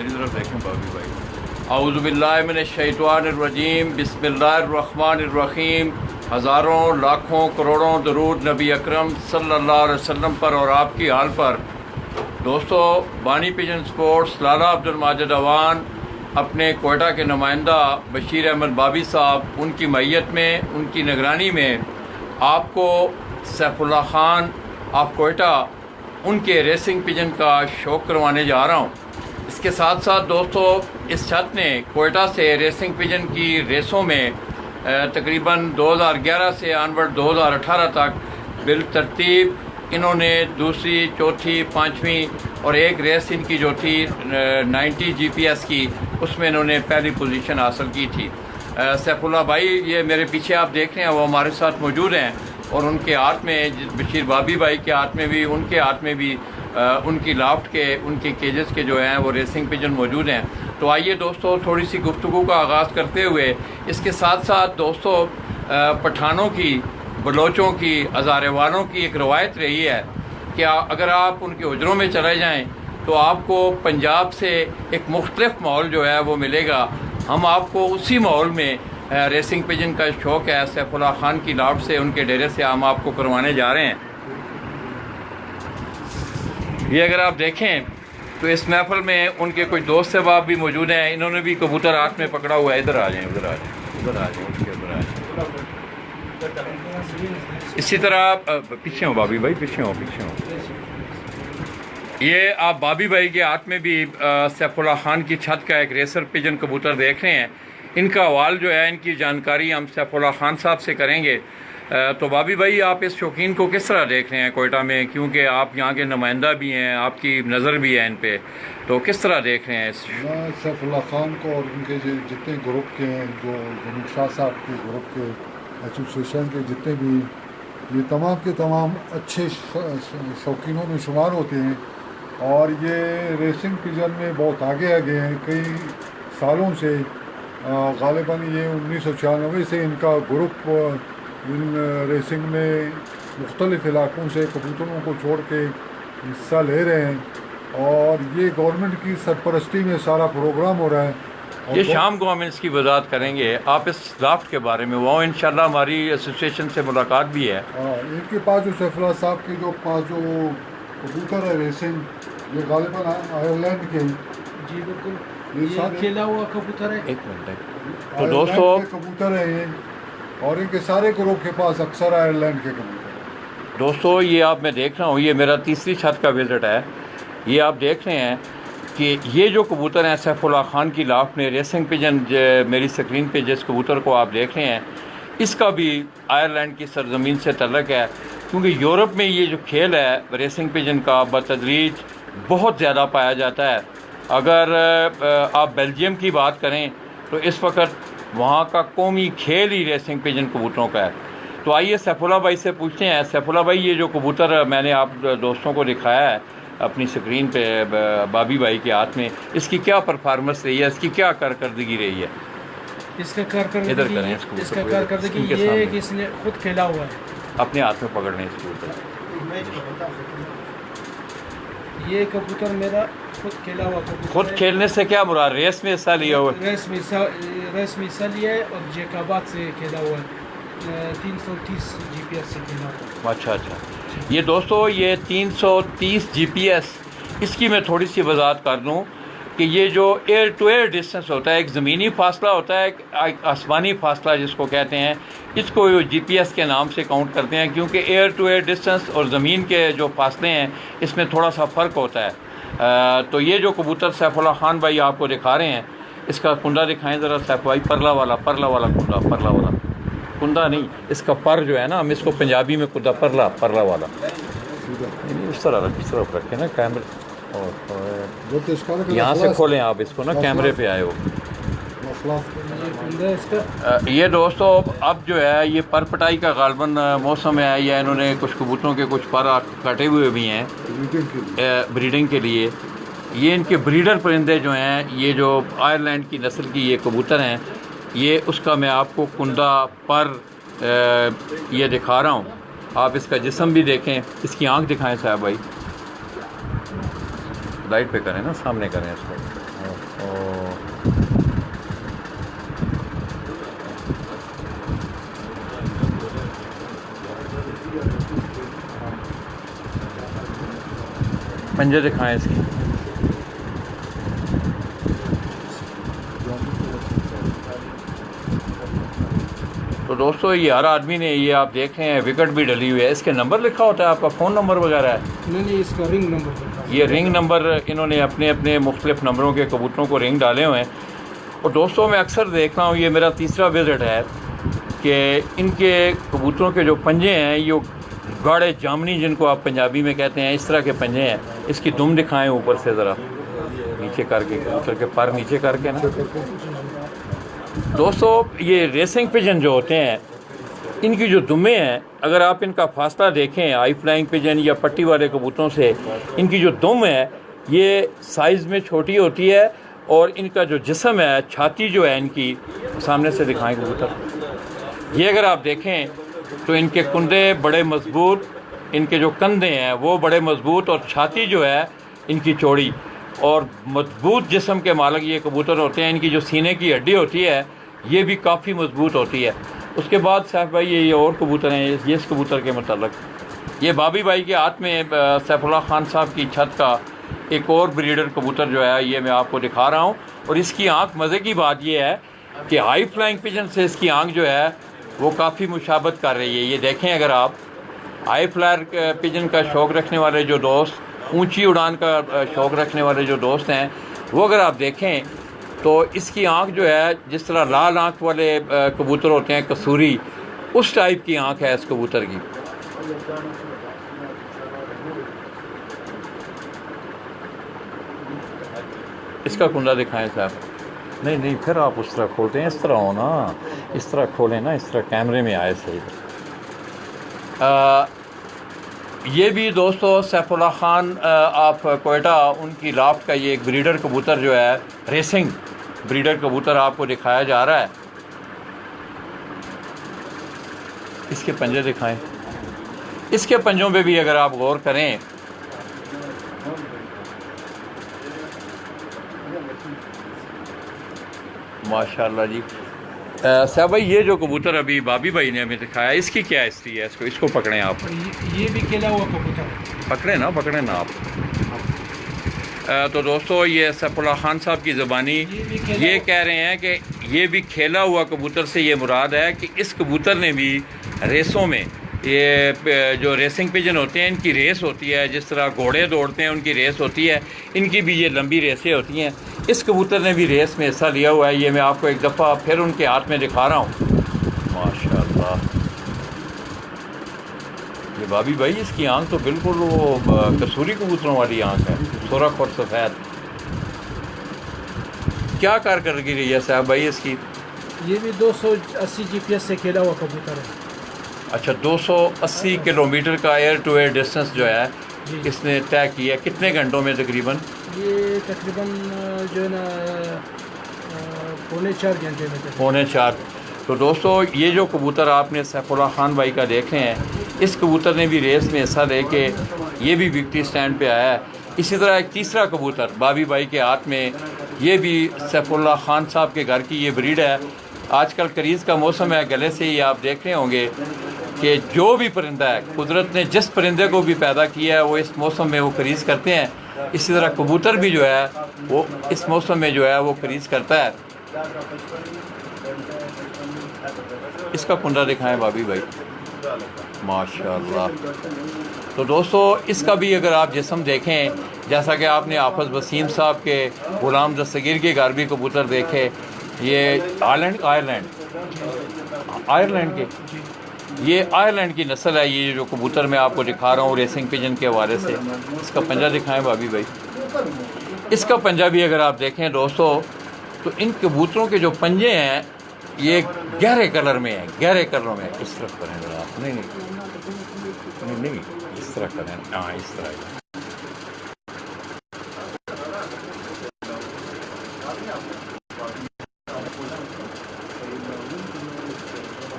मेरी तरफ देखें बाबी भाई। औज़ुबिल्लाहि मिनश्शैतानिर्रजीम, बिस्मिल्लाहिर्रहमानिर्रहीम। हज़ारों लाखों करोड़ों दरूद नबी अकरम सल्लल्लाहु अलैहि वसल्लम पर और आपकी हाल पर। दोस्तों, बानी पिजन स्पोर्ट्स लाला अब्दुल माजिद अवान अपने कोयटा के नुमाइंदा बशीर अहमद बाबी साहब, उनकी मैयत में, उनकी निगरानी में आपको सैफुल्लाह खान ऑफ कोयटा उनके रेसिंग पिजन का शौक़ करवाने जा रहा हूँ। इसके साथ साथ दोस्तों, इस छत ने कोयटा से रेसिंग पिजन की रेसों में तकरीबन 2011 से अनवर्ड 2018 तक बिल तरतीब इन्होंने दूसरी, चौथी, पाँचवीं और एक रेस इनकी जो थी 90 GPS की, उसमें इन्होंने पहली पोजीशन हासिल की थी। सैफुल्लाह भाई, ये मेरे पीछे आप देख रहे हैं, वो हमारे साथ मौजूद हैं और उनके हाथ में, बशीर बाबी भाई के हाथ में भी, उनके हाथ में भी उनकी लाफ्ट के, उनके केजेस के जो हैं वो रेसिंग पिजन मौजूद हैं। तो आइए दोस्तों, थोड़ी सी गुफ्तगू का आगाज़ करते हुए, इसके साथ साथ दोस्तों पठानों की, बलोचों की, हज़ारे वालों की एक रवायत रही है कि अगर आप उनके हुजरों में चले जाएं तो आपको पंजाब से एक मुख्तलिफ माहौल जो है वो मिलेगा। हम आपको उसी माहौल में रेसिंग पिजन का शौक़ है सैफुल्लाह खान की लाफ्ट से, उनके डेरे से हम आपको करवाने जा रहे हैं। ये अगर आप देखें तो इस महफिल में उनके कुछ दोस्त अहबाब भी मौजूद हैं। इन्होंने भी कबूतर हाथ में पकड़ा हुआ है। इधर आ जाएँ, उधर आ जाएँ, उधर आ जाएँ, उनके उधर आ जाएँ। इसी तरह पीछे हो बाबी भाई, पीछे हो, पीछे हो। ये आप बाबी भाई के हाथ में भी सैफुल्लाह खान की छत का एक रेसर पिजन कबूतर देख रहे हैं। इनका हवाल जो है, इनकी जानकारी हम सैफुल्लाह खान साहब से करेंगे। तो बाबी भाई, आप इस शौकीन को किस तरह देख रहे हैं कोयटा में, क्योंकि आप यहाँ के नुमाइंदा भी हैं, आपकी नज़र भी है इन पे, तो किस तरह देख रहे हैं इस सैफुल्लाह खान को और उनके जितने ग्रुप के हैं, जो जमीर शाह साहब के ग्रुप के एसोसिएशन के जितने भी, ये तमाम के तमाम अच्छे शौकीनों में शुमार होते हैं और ये रेसिंग पिजन में बहुत आगे हैं। कई सालों से, ग़ालिबन ये 1996 से इनका ग्रुप इन रेसिंग में मुख्तलिफ़ इलाक़ों से कबूतरों को छोड़ के हिस्सा ले रहे हैं और ये गवर्नमेंट की सरपरस्ती में सारा प्रोग्राम हो रहा है। ये शाम को हम इसकी वजाहत करेंगे। आप इस लाफ्ट के बारे में, वो इंशाल्लाह हमारी एसोसिएशन से मुलाकात भी है। इनके पास जो सैफुल्लाह साहब के जो पास जो कबूतर है रेसिंग, ये ग़ालिबन आयरलैंड के, जी बिल्कुल, ये खेला हुआ कबूतर है। एक मिनट। तो दोस्तों, कबूतर है ये, और इनके सारे ग्रुप के पास अक्सर आयरलैंड के कबूतर। दोस्तों, ये आप, मैं देख रहा हूँ, ये मेरा तीसरी छत का विज़िट है। ये आप देख रहे हैं कि ये जो कबूतर हैं सैफुल्लाह खान की लाफ्ट में रेसिंग पिजन, मेरी स्क्रीन पे जिस कबूतर को आप देख रहे हैं, इसका भी आयरलैंड की सरजमीन से तल्लुक़ है, क्योंकि यूरोप में ये जो खेल है रेसिंग पिजन का बतदरीज बहुत ज़्यादा पाया जाता है। अगर आप बेल्जियम की बात करें तो इस वक्त वहाँ का कौमी खेल ही रेसिंग पिजन कबूतरों का है। तो आइए सैफुल्लाह भाई से पूछते हैं। सैफुल्लाह भाई, ये जो कबूतर मैंने आप दोस्तों को दिखाया है अपनी स्क्रीन पे बाबी भाई के हाथ में, इसकी क्या परफॉर्मेंस रही है, इसकी क्या कारकर्दगी रही है? इसका कारकर्दगी, इधर करें इसका कारकर्दगी ये है कि इसने खुद खेला हुआ है। अपने हाथ में पकड़ने इस कबूतर, ये कबूतर मेरा खुद खेला हुआ कबूतर। खुद खेलने से क्या मुराद? रेस में हिस्सा लिया हुआ? रेस में हिस्सा लिया है और जैकाबाद से खेला हुआ है, 330 GPS से खेला हुआ। अच्छा अच्छा। ये दोस्तों, ये 330 GPS, इसकी मैं थोड़ी सी वजाहत कर दूं कि ये जो एयर टू एयर डिस्टेंस होता है, एक ज़मीनी फासला होता है, एक आसमानी फासला जिसको कहते हैं, इसको GPS के नाम से काउंट करते हैं, क्योंकि एयर टू एयर डिस्टेंस और ज़मीन के जो फासले हैं इसमें थोड़ा सा फ़र्क होता है। तो ये जो कबूतर सैफुल्लाह खान भाई आपको दिखा रहे हैं, इसका कुंडा दिखाएं ज़रा सैफ भाई। परला वाला कुंडा, परला वाला कुंडा नहीं, इसका पर जो है ना, हम इसको पंजाबी में कुंडा, परला वाला इस तरफ रखें ना कैमरे, और यहाँ से खोलें आप इसको ना, कैमरे पे आए हो। ये दोस्तों, अब जो है ये पर पटाई का गालबन मौसम है, या इन्होंने कुछ कबूतरों के कुछ पर काटे हुए भी हैं ब्रीडिंग के लिए। ये इनके ब्रीडर परिंदे जो हैं, ये जो आयरलैंड की नस्ल की ये कबूतर हैं, ये उसका मैं आपको कुंडा पर ये दिखा रहा हूँ। आप इसका जिस्म भी देखें, इसकी आंख दिखाएं साहब भाई, लाइट पे करें ना, सामने करें इसको। पंजे दिखाएं इसके। तो दोस्तों ये हर आदमी ने, ये आप देख रहे हैं विकेट भी डली हुई है, इसके नंबर लिखा होता है, आपका फ़ोन नंबर वगैरह है? नहीं, इसका रिंग नंबर लिखा है। ये रिंग नंबर इन्होंने अपने अपने मुख्तलिफ नंबरों के कबूतरों को रिंग डाले हुए हैं। और दोस्तों मैं अक्सर देखता हूँ, ये मेरा तीसरा विज़िट है कि इनके कबूतरों के जो पंजे हैं, ये गाढ़े जामनी जिनको आप पंजाबी में कहते हैं, इस तरह के पंजे हैं। इसकी दुम दिखाएं ऊपर से ज़रा नीचे करके, कबूतर के पर नीचे करके ना। दोस्तों ये रेसिंग पिजन जो होते हैं, इनकी जो दुमें हैं, अगर आप इनका फासला देखें हाई फ्लाइंग पिजन या पट्टी वाले कबूतरों से, इनकी जो दुम है ये साइज़ में छोटी होती है और इनका जो जिस्म है, छाती जो है इनकी, सामने से दिखाएं कबूतर, ये अगर आप देखें तो इनके कुंदे बड़े मजबूत, इनके जो कंधे हैं वो बड़े मजबूत और छाती जो है इनकी चौड़ी और मजबूत जिस्म के मालिक ये कबूतर होते हैं। इनकी जो सीने की हड्डी होती है ये भी काफ़ी मजबूत होती है। उसके बाद साहब भाई ये और कबूतर हैं, ये इस कबूतर के मतलब, ये बाबी भाई के हाथ में सैफुल्लाह खान साहब की छत का एक और ब्रीडर कबूतर जो है ये मैं आपको दिखा रहा हूँ। और इसकी आँख, मज़े की बात ये है कि हाई फ्लाइंग पिजन से इसकी आँख जो है वो काफ़ी मुशाबत कर रही है। ये देखें, अगर आप हाई फ्लायर पिजन का शौक़ रखने वाले जो दोस्त, ऊंची उड़ान का शौक़ रखने वाले जो दोस्त हैं, वो अगर आप देखें तो इसकी आँख जो है, जिस तरह लाल आँख वाले कबूतर होते हैं कसूरी, उस टाइप की आँख है इस कबूतर की। इसका कुंडा दिखाएं साहब। नहीं नहीं, फिर आप उस तरह खोलते हैं, इस तरह हो ना, इस तरह खोलें ना, इस तरह कैमरे में आए सही। ये भी दोस्तों सैफुल्लाह खान आप कोयटा, उनकी लाफ्ट का ये एक ब्रीडर कबूतर जो है, रेसिंग ब्रीडर कबूतर आपको दिखाया जा रहा है। इसके पंजे दिखाएं, इसके पंजों पे भी अगर आप गौर करें, माशाल्लाह जी। साहब भाई ये जो कबूतर अभी बाबी भाई ने हमें दिखाया, इसकी क्या हिस्ट्री है? इसको पकड़ें आप, ये भी खेला हुआ कबूतर है। पकड़े ना आप। तो दोस्तों ये सैफुल्लाह खान साहब की ज़बानी ये कह रहे हैं कि ये भी खेला हुआ कबूतर से ये मुराद है कि इस कबूतर ने भी रेसों में, ये जो रेसिंग पिजन होते हैं इनकी रेस होती है, जिस तरह घोड़े दौड़ते हैं उनकी रेस होती है, इनकी भी ये लंबी रेसें होती हैं। इस कबूतर ने भी रेस में हिस्सा लिया हुआ है। ये मैं आपको एक दफ़ा फिर उनके हाथ में दिखा रहा हूँ, माशाल्लाह। ये बाबी भाई, इसकी आंख तो बिल्कुल वो कसूरी कबूतरों वाली आंख है, सुरख और सफ़ेद। क्या कारकर्दगी रही है साहब भाई इसकी? ये भी 280 GPS से खेला हुआ कबूतर है। अच्छा, 280 किलोमीटर का एयर टू एयर डिस्टेंस जो है इसने तय किया। कितने घंटों में तकरीबन? ये तकरीबन जो है ना 3.25 घंटे में। 3.25। तो दोस्तों ये जो कबूतर आपने सैफुल्लाह खान भाई का देख रहे हैं, इस कबूतर ने भी रेस में हिस्सा लेके ये भी विक्ट्री स्टैंड पे आया है। इसी तरह एक तीसरा कबूतर बाबी भाई के हाथ में, ये भी सैफुल्लाह खान साहब के घर की ये ब्रीड है। आजकल करीज़ का मौसम है, गले से ही आप देख रहे होंगे कि जो भी परिंदा है, कुदरत ने जिस परिंदे को भी पैदा किया है वो इस मौसम में वो करीज़ करते हैं। इसी तरह कबूतर भी जो है वो इस मौसम में जो है वो करीज़ करता है। इसका कुंडा दिखाएं बाबी भाई, माशाल्लाह। तो दोस्तों इसका भी अगर आप जिस्म देखें, जैसा कि आपने हाफ़िज़ वसीम साहब के ग़ुलाम दस्तगीर के घर भी कबूतर देखे, ये आयरलैंड के, ये आयरलैंड की नस्ल है। ये जो कबूतर मैं आपको दिखा रहा हूँ रेसिंग पिजन के हवाले से, इसका पंजा दिखाएं बाबी भाई। इसका पंजा भी अगर आप देखें दोस्तों, तो इन कबूतरों के जो पंजे हैं ये गहरे कलर में है, गहरे कलर में। इस तरफ करें आप, नहीं, इस तरह करें, हाँ इस तरह।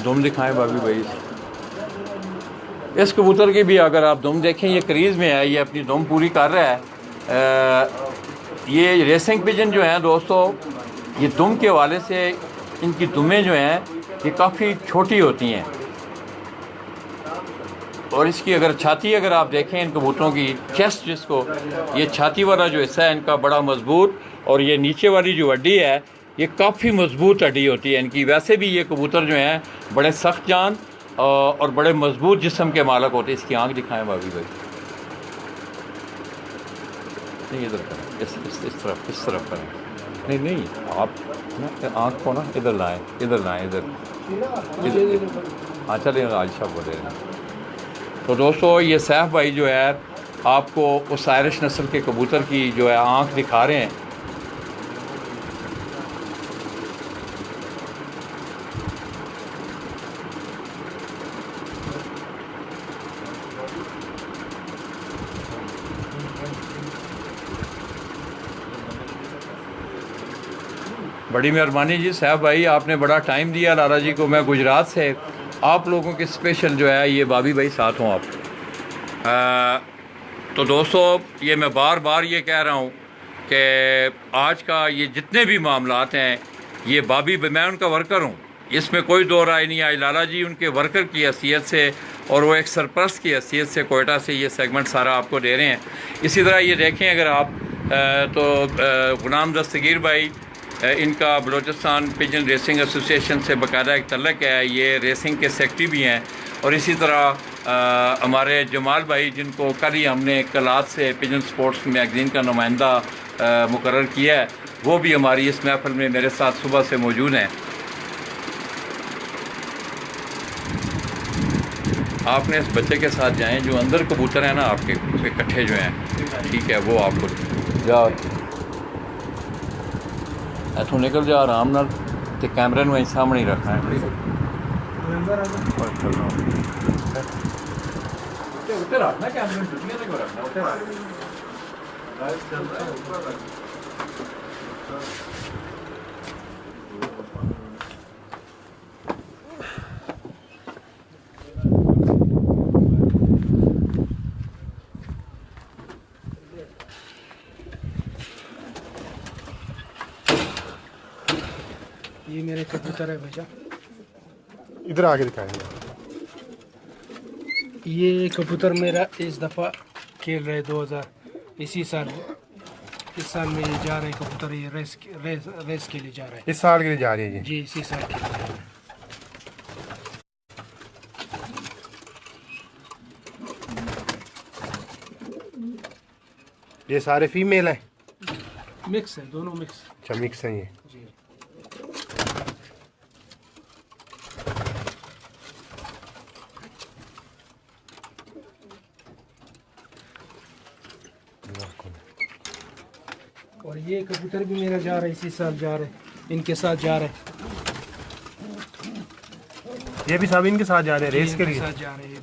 दुम दिखाएं बाबी भाई। इस कबूतर की भी अगर आप दुम देखें, ये करीज़ में है, ये अपनी दुम पूरी कर रहा है। ये रेसिंग पिजन जो हैं दोस्तों, ये दुम के हवाले से इनकी दुमें जो हैं ये काफ़ी छोटी होती हैं, और इसकी अगर छाती अगर आप देखें इन कबूतरों की चेस्ट, जिसको ये छाती वाला जो हिस्सा है इनका बड़ा मजबूत, और ये नीचे वाली जो हड्डी है ये काफ़ी मजबूत हड्डी होती है इनकी। वैसे भी ये कबूतर जो हैं बड़े सख्त जान और बड़े मजबूत जिस्म के मालक होते हैं। इसकी आँख दिखाएं भाभी भाई, नहीं इधर करें, इस तरफ करें, नहीं नहीं आप ना आँख को ना इधर लाएं, इधर हाँ चलिए आयशा बोले रहे हैं। तो दोस्तों ये सैफ भाई जो है आपको उस आयरिश नस्ल के कबूतर की जो है आँख दिखा रहे हैं। बड़ी मेहरबानी जी सैफ भाई, आपने बड़ा टाइम दिया लाला जी को। मैं गुजरात से आप लोगों के स्पेशल जो है ये बाबी भाई साथ हों आप। तो दोस्तों ये मैं बार बार ये कह रहा हूँ कि आज का ये जितने भी मामलात हैं ये बाबी, मैं उनका वर्कर हूँ, इसमें कोई दो राय नहीं आई। लाला जी उनके वर्कर की हैसियत से और वो एक सरपरस्त की हैसियत से कोयटा से ये सेगमेंट सारा आपको दे रहे हैं। इसी तरह ये देखें अगर आप तो गुलाम दस्तगीर भाई, इनका बलूचिस्तान पिजन रेसिंग एसोसिएशन से बाकायदा एक तल्लक है, ये रेसिंग के सेक्रेटरी भी हैं। और इसी तरह हमारे जमाल भाई, जिनको कल ही हमने कलात से पिजन स्पोर्ट्स मैगज़ीन का नुमाइंदा मुकर्रर किया है, वो भी हमारी इस महफिल में मेरे साथ सुबह से मौजूद हैं। आपने इस बच्चे के साथ जाएं, जो अंदर कबूतर हैं ना आपके इकट्ठे जो हैं, ठीक है, वो आपको जाओ इतों निकल जा आराम नाल, ते कैमरे नूं सामने ही रखना है। ये मेरे कबूतर है भैया, इधर आके दिखाएंगे। ये कबूतर मेरा इस दफ़ा खेल रहे 2000 इसी साल, इस साल में ये जा रहे कबूतर, ये रेस के लिए जा रहे हैं। इस साल के लिए जा रही है जी इसी साल के लिए। ये सारे फीमेल हैं? मिक्स है, दोनों मिक्स। अच्छा मिक्स हैं ये। जी और ये कबूतर भी मेरा जा रहा है, इसी साल जा रहे, इनके साथ जा रहे, ये भी सब इनके साथ जा रहे हैं रेस के लिए? साथ जा रहे हैं।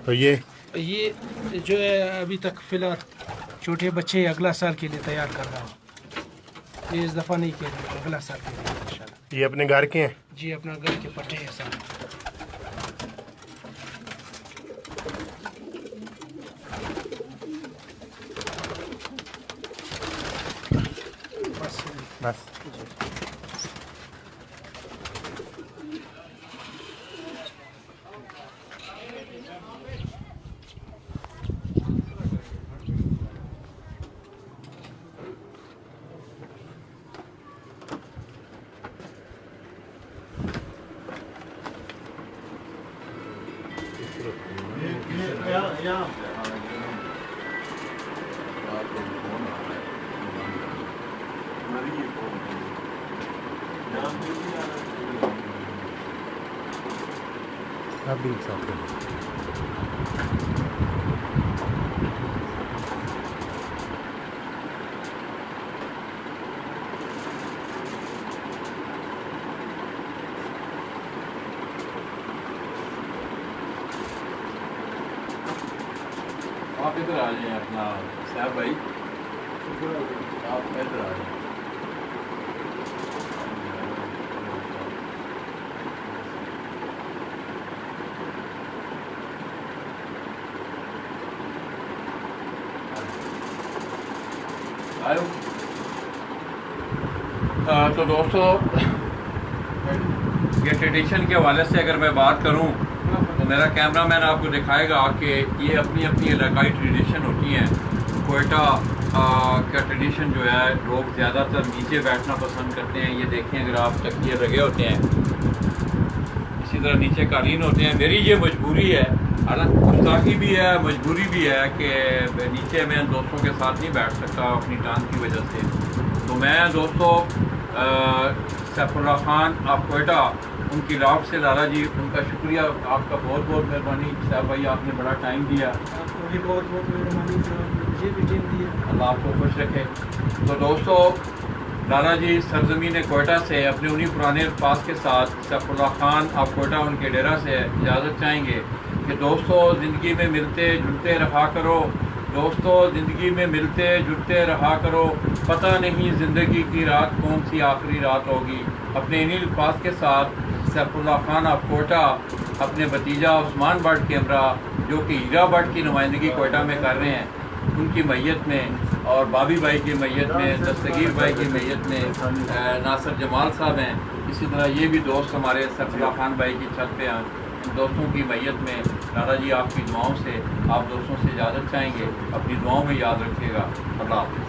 तो ये जो है अभी तक फिलहाल छोटे बच्चे अगला साल के लिए तैयार कर रहा हूँ। ये इस दफ़ा नहीं किया, अगला साल के लिए इंशाल्लाह। ये अपने घर के हैं? जी अपना घर के पट्टे हैं सारे। बस आप भी साथ में। आप इधर आ जाएं अपना साहब भाई, आप इधर आ जाएं। आयो। तो दोस्तों, ये ट्रेडिशन के हवाले से अगर मैं बात करूं तो मेरा कैमरामैन आपको दिखाएगा कि ये अपनी अपनी इलाकाई ट्रेडिशन होती हैं। कोयटा का ट्रेडिशन जो है, लोग ज़्यादातर नीचे बैठना पसंद करते हैं। ये देखें, अगर आप तकिए लगे होते हैं, इसी तरह नीचे कालीन होते हैं। मेरी ये मजबूरी है, हालांकि गुस्ताखी भी है, मजबूरी भी है कि नीचे मैं दोस्तों के साथ नहीं बैठ सकता अपनी टांग की वजह से। तो मैं दोस्तों सैफुल्लाह खान आप कोयटा, उनकी लाभ से लाला जी, उनका शुक्रिया, आपका बहुत बहुत मेहरबानी साहब भाई, आपने बड़ा टाइम दिया। आपको भी बहुत बहुत मेहरबानी, मुझे भी टाइम दिया। अल्लाह आपको खुश रखे। तो दोस्तों, लाला जी सरजमीन कोयटा से अपने उन्हीं पुराने अल्फाज के साथ सैफुल्लाह खान आप कोयटा, उनके डेरा से इजाज़त चाहेंगे कि दोस्तों, ज़िंदगी में मिलते जुलते रहा करो। दोस्तों, ज़िंदगी में मिलते जुलते रहा करो। पता नहीं ज़िंदगी की रात कौन सी आखिरी रात होगी। अपने इन्हीं अल्फाज के साथ सैफुल्लाह खान आप कोयटा अपने भतीजा उस्मान भट्ट कैमरा, जो कि हीरा भट्ट की नुमाइंदगी कोयटा में कर रहे हैं, उनकी मैयत में, और बाबी भाई की मैयत में, दस्तगीर भाई की मैयत में नासिर जमाल साहब हैं। इसी तरह ये भी दोस्त हमारे सैफुल्लाह खान भाई की छत पे हैं। दोस्तों की मैयत में लाला जी आपकी दुआओं से, आप दोस्तों से इजाज़त चाहेंगे। अपनी दुआओं में याद रखिएगा। अल्लाह हाफ़िज़।